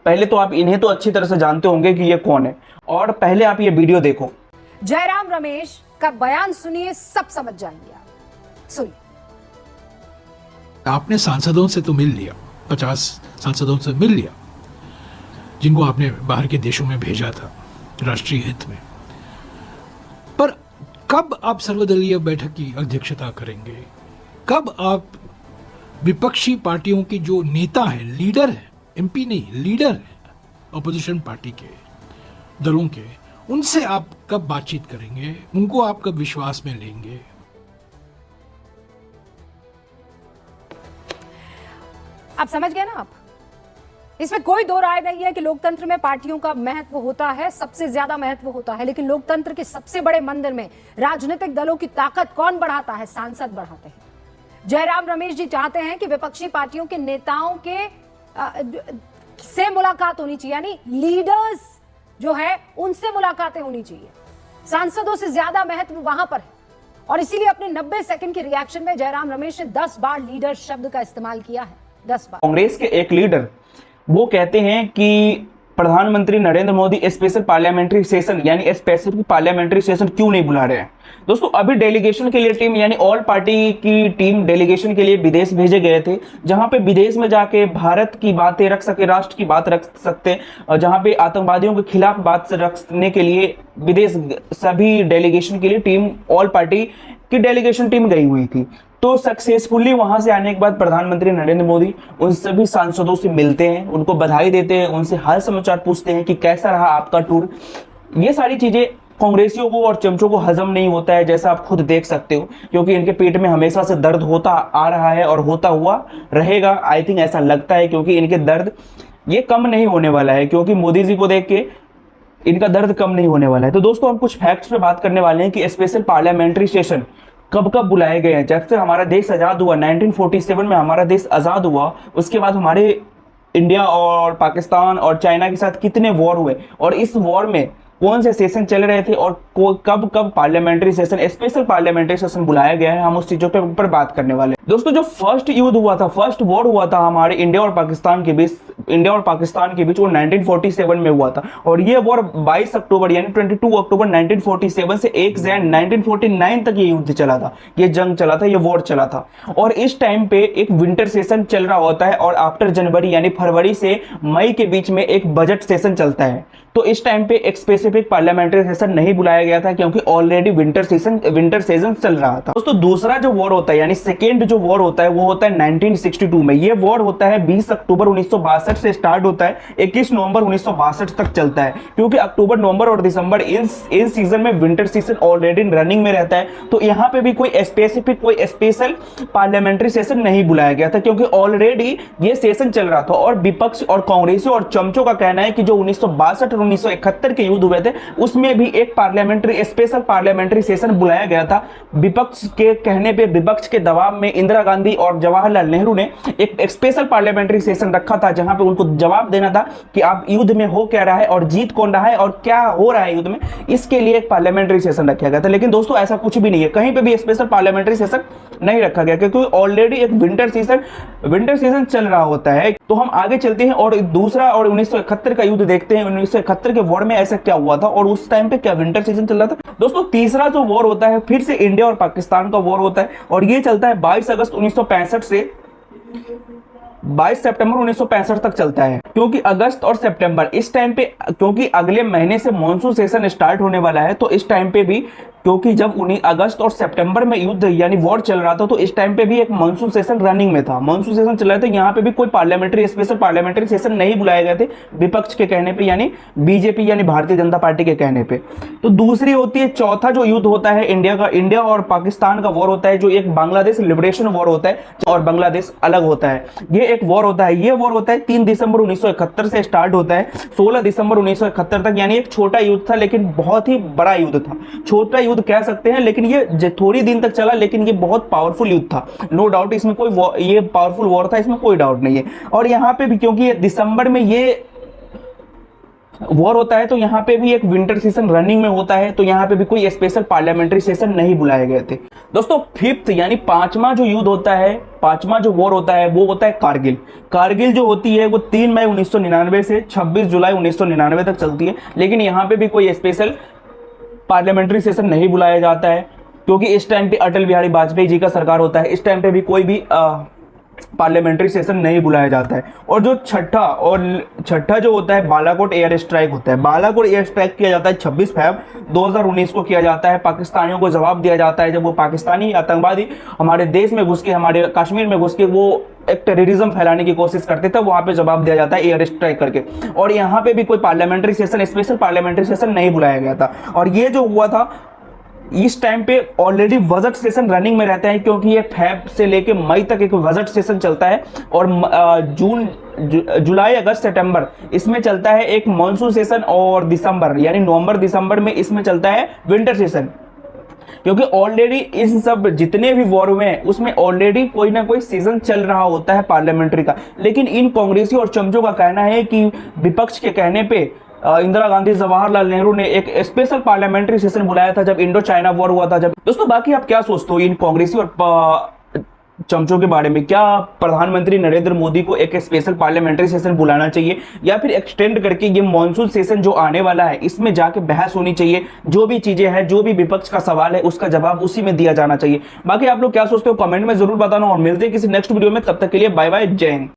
पहले तो आप इन्हें तो अच्छी तरह से जानते होंगे कि ये कौन है, और पहले आप ये वीडियो देखो। जयराम रमेश का बयान सुनिए, सब समझ जाएंगे आप। सुनिए। आपने सांसदों से तो मिल लिया, 50 सांसदों से मिल लिया जिनको आपने बाहर के देशों में भेजा था राष्ट्रीय हित में, पर कब आप सर्वदलीय बैठक की अध्यक्षता करेंगे? कब आप विपक्षी पार्टियों की जो नेता है, लीडर है, एमपी नहीं लीडर है अपोजिशन पार्टी के, दलों के, उनसे आप कब बातचीत करेंगे? उनको आप कब विश्वास में लेंगे? आप समझ गए ना? आप इसमें कोई दो राय नहीं है कि लोकतंत्र में पार्टियों का महत्व होता है, सबसे ज्यादा महत्व होता है, लेकिन लोकतंत्र के सबसे बड़े मंदिर में राजनीतिक दलों की ताकत कौन बढ़ाता है? सांसद बढ़ाते हैं। जयराम रमेश जी चाहते हैं कि विपक्षी पार्टियों के नेताओं के से मुलाकात होनी चाहिए, यानी लीडर्स जो है उनसे मुलाकातें होनी चाहिए। सांसदों से ज्यादा महत्व वहां पर है, और इसीलिए अपने 90 सेकंड के रिएक्शन में जयराम रमेश ने 10 बार लीडर शब्द का इस्तेमाल किया है। 10 बार। कांग्रेस के एक लीडर वो कहते हैं कि प्रधानमंत्री Narendra Modi special parliamentary session यानी स्पेसिफिक पार्लियामेंट्री सेशन क्यों नहीं बुला रहे हैं। दोस्तों, अभी डेलीगेशन के लिए टीम यानी ऑल पार्टी की टीम डेलीगेशन के लिए विदेश भेजे गए थे, जहां पे विदेश में जाके भारत की बातें रख सके, राष्ट्र की बात रख सकते, और जहां पे आतंकवादियों के खिलाफ बात रखने के लिए विदेश सभी डेलीगेशन के लिए टीम ऑल पार्टी की डेलीगेशन टीम गई हुई थी। तो सक्सेसफुली वहां से आने के बाद प्रधानमंत्री नरेंद्र मोदी उन सभी सांसदों से मिलते हैं, उनको बधाई देते हैं, उनसे हाल समाचार पूछते हैं कि कैसा रहा आपका टूर। ये सारी चीजें कांग्रेसियों को और चमचों को हजम नहीं होता है, जैसा आप खुद देख सकते हो, क्योंकि इनके पेट में हमेशा से दर्द होता आ रहा है और होता हुआ रहेगा। आई थिंक ऐसा लगता है, क्योंकि इनके दर्द ये कम नहीं होने वाला है, क्योंकि मोदी जी को देख के इनका दर्द कम नहीं होने वाला है। तो दोस्तों, हम कुछ फैक्ट्स पे बात करने वाले हैं कि स्पेशल पार्लियामेंट्री सेशन कब कब बुलाए गए हैं। जब से हमारा देश आजाद हुआ, 1947 में हमारा देश आजाद हुआ, उसके बाद हमारे इंडिया और पाकिस्तान और चाइना के साथ कितने वॉर हुए, और इस वॉर में कौन से सेशन चल रहे थे, और कब कब parliamentary session, special parliamentary session बुलाया गया है, हम उस चीजों पे ऊपर बात करने वाले हैं। दोस्तों, जो फर्स्ट युद्ध हुआ था, फर्स्ट वॉर हुआ था हमारे इंडिया और पाकिस्तान के बीच, वो 1947 में हुआ था, और ये वॉर 22 अक्टूबर यानी 22 अक्टूबर 1947 से 1 जनवरी 1949 तक ये युद्ध चला था, ये जंग चला था, ये वॉर चला था। और इस टाइम पे एक विंटर सेशन चल रहा होता है, और आफ्टर जनवरी यानी फरवरी से मई के बीच में एक बजट सेशन चलता है। तो इस टाइम पे एक स्पेसिफिक पार्लियामेंट्री सेशन नहीं बुलाया गया था, क्योंकि ऑलरेडी विंटर सीजन चल रहा था। दोस्तों, दूसरा जो वॉर होता है यानी सेकेंड जो वॉर होता है वो होता है 1962 में। ये वॉर होता है 20 अक्टूबर 1962 से स्टार्ट होता है, 21 नवंबर 1962 तक चलता है, क्योंकि अक्टूबर, नवंबर और दिसंबर इन सीजन में विंटर सीजन ऑलरेडी रनिंग में रहता है। तो यहाँ पे भी कोई स्पेसिफिक, कोई स्पेशल पार्लियामेंट्री सेशन नहीं बुलाया गया था, क्योंकि ऑलरेडी ये सेशन चल रहा था। और विपक्ष और कांग्रेसियों और चमचों का कहना है कि जो 1962 1971 के युद्ध हुए थे, उसमें भी एक स्पेशल पार्लियामेंट्री सेशन बुलाया गया था। विपक्ष के कहने पे, विपक्ष के दबाव में इंदिरा गांधी और जवाहरलाल नेहरू ने एक स्पेशल पार्लियामेंट्री सेशन रखा था, जहां पे उनको जवाब देना था कि आप युद्ध में हो क्या रहा है और जीत कौन रहा है और क्या हो रहा है युद्ध में। इसके लिए एक पार्लियामेंट्री सेशन रखा गया था। लेकिन दोस्तों, ऐसा कुछ भी नहीं है, कहीं पे भी स्पेशल पार्लियामेंट्री सेशन नहीं रखा गया, क्योंकि ऑलरेडी एक विंटर सीजन चल रहा होता है। तो हम आगे चलते हैं और दूसरा और 1971 का युद्ध देखते हैं। 1971 के वॉर में ऐसा क्या हुआ था और उस टाइम पे क्या विंटर सीजन चल रहा था। दोस्तों, तीसरा जो वॉर होता है फिर से इंडिया और पाकिस्तान का वॉर होता है, और ये चलता है 22 अगस्त 1965 से 22 सितंबर 1965 तक चलता है। क्योंकि अगस्त और सितंबर इस टाइम पे, क्योंकि अगले महीने से मॉनसून सेशन स्टार्ट होने वाला है, तो इस टाइम पे भी, क्योंकि जब 19 अगस्त और सितंबर में युद्ध यानी वॉर चल रहा था, तो इस टाइम पे भी एक मॉनसून सेशन रनिंग में था, मॉनसून सेशन चल रहा था। यहाँ पे भी कोई स्पेशल पार्लियामेंट्री सेशन नहीं बुलाए गए थे विपक्ष के कहने पे, यानी बीजेपी यानी भारतीय जनता पार्टी के कहने पे। तो दूसरी होती है, चौथा जो युद्ध होता है इंडिया और पाकिस्तान का वॉर होता है, जो एक बांग्लादेश लिबरेशन वॉर होता है, और बांग्लादेश अलग होता है। ये एक वॉर होता है, ये वॉर होता है 3 दिसंबर 1971 से स्टार्ट होता है 16 दिसंबर 1971 तक, यानी एक छोटा युद्ध था लेकिन बहुत ही बड़ा युद्ध था। छोटा युद्ध कह सकते हैं, लेकिन ये थोड़ी दिन तक चला, लेकिन ये बहुत पावरफुल युद्ध था, नो डाउट। इसमें कोई ये पावरफुल वॉर था, इसमें कोई डाउट नहीं है। और यहाँ पे भी क्योंकि ये दिसंबर में ये वॉर होता है तो यहाँ पे भी एक विंटर सेशन रनिंग में होता है, तो यहाँ पे भी कोई स्पेशल पार्लियामेंट्री सेशन नहीं बुलाए गए थे। दोस्तों फिफ्थ यानी पांचवा जो युद्ध होता है, पांचवा जो वॉर होता है वो होता है कारगिल। कारगिल जो होती है वो 3 मई 1999 से 26 जुलाई 1999 तक चलती है, लेकिन यहाँ पे भी कोई स्पेशल पार्लियामेंट्री सेशन नहीं बुलाया जाता है, क्योंकि इस टाइम पे अटल बिहारी वाजपेयी जी का सरकार होता है। इस टाइम पे भी कोई भी पार्लियामेंट्री सेशन नहीं बुलाया जाता है। और जो छठा जो होता है बालाकोट एयर स्ट्राइक होता है। बालाकोट एयर स्ट्राइक किया जाता है 26 फरवरी 2019 को किया जाता है। पाकिस्तानियों को जवाब दिया जाता है जब वो पाकिस्तानी आतंकवादी हमारे देश में घुस के, हमारे कश्मीर में घुस के वो एक टेररिज्म फैलाने की कोशिश करते थे, वहां पे जवाब दिया जाता है एयर स्ट्राइक करके। और यहाँ पे भी कोई parliamentary session, special parliamentary session नहीं बुलाया गया था। और ये जो हुआ था इस टाइम पे ऑलरेडी बजट सेशन रनिंग में रहता है, क्योंकि ये फेब से लेके मई तक एक बजट सेशन चलता है, और जुलाई अगस्त सितंबर इसमें चलता है एक मॉनसून सेशन, और दिसंबर यानी नवंबर दिसंबर में इसमें चलता है विंटर सेशन। क्योंकि ऑलरेडी इस सब जितने भी वॉर हुए हैं उसमें ऑलरेडी कोई ना कोई सीजन चल रहा होता है पार्लियामेंट्री का। लेकिन इन कांग्रेसी और चमचों का कहना है कि विपक्ष के कहने पे इंदिरा गांधी, जवाहरलाल नेहरू ने एक स्पेशल पार्लियामेंट्री सेशन बुलाया था जब इंडो चाइना वॉर हुआ था। जब दोस्तों बाकी आप क्या सोचते हो इन कांग्रेसी और चमचों के बारे में? क्या प्रधानमंत्री नरेंद्र मोदी को एक स्पेशल पार्लियामेंट्री सेशन बुलाना चाहिए, या फिर एक्सटेंड करके ये मॉनसून सेशन जो आने वाला है इसमें जाके बहस होनी चाहिए? जो भी चीजें हैं, जो भी विपक्ष का सवाल है उसका जवाब उसी में दिया जाना चाहिए। बाकी आप लोग क्या सोचते हो कमेंट में जरूर बताना, और मिलते हैं किसी नेक्स्ट वीडियो में। तब तक के लिए बाय बाय, जय हिंद।